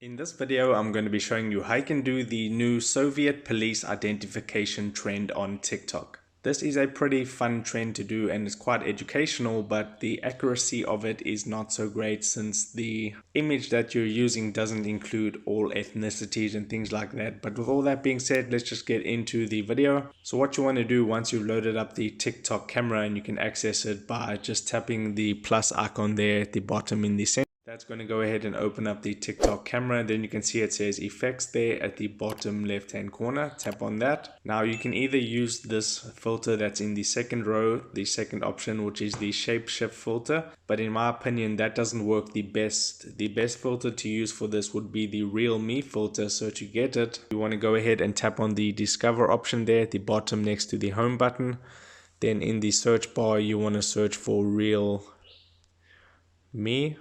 In this video, I'm going to be showing you how you can do the new Soviet police identification trend on TikTok. This is a pretty fun trend to do and it's quite educational, but the accuracy of it is not so great since the image that you're using doesn't include all ethnicities and things like that. But with all that being said, let's just get into the video. So what you want to do once you've loaded up the TikTok camera, and you can access it by just tapping the plus icon there at the bottom in the center. That's going to go ahead and open up the TikTok camera. Then you can see it says effects there at the bottom left hand corner. Tap on that. Now you can either use this filter that's in the second row, the second option, which is the shape shift filter, but in my opinion that doesn't work the best. The best filter to use for this would be the Real Me filter. So to get it, you want to go ahead and tap on the discover option there at the bottom next to the home button. Then in the search bar you want to search for Real Me.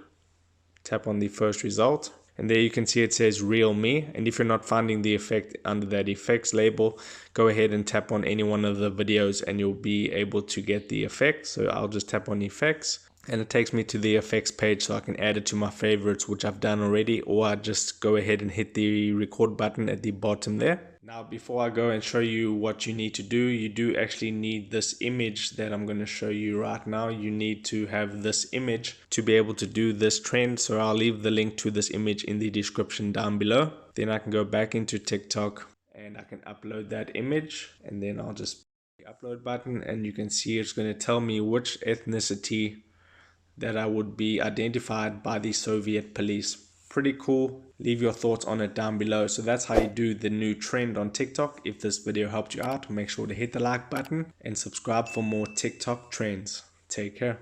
Tap on the first result, and there you can see it says Real Me. And if you're not finding the effect under that effects label, go ahead and tap on any one of the videos and you'll be able to get the effect. So I'll just tap on effects and it takes me to the effects page, so I can add it to my favorites, which I've done already, or I just go ahead and hit the record button at the bottom there. Now before I go and show you what you need to do, you do actually need this image that I'm going to show you right now. You need to have this image to be able to do this trend, so I'll leave the link to this image in the description down below. Then I can go back into TikTok and I can upload that image, and then I'll just the upload button, and you can see it's going to tell me which ethnicity that I would be identified by the Soviet police. Pretty cool. Leave your thoughts on it down below. So that's how you do the new trend on TikTok. If this video helped you out, make sure to hit the like button and subscribe for more TikTok trends. Take care.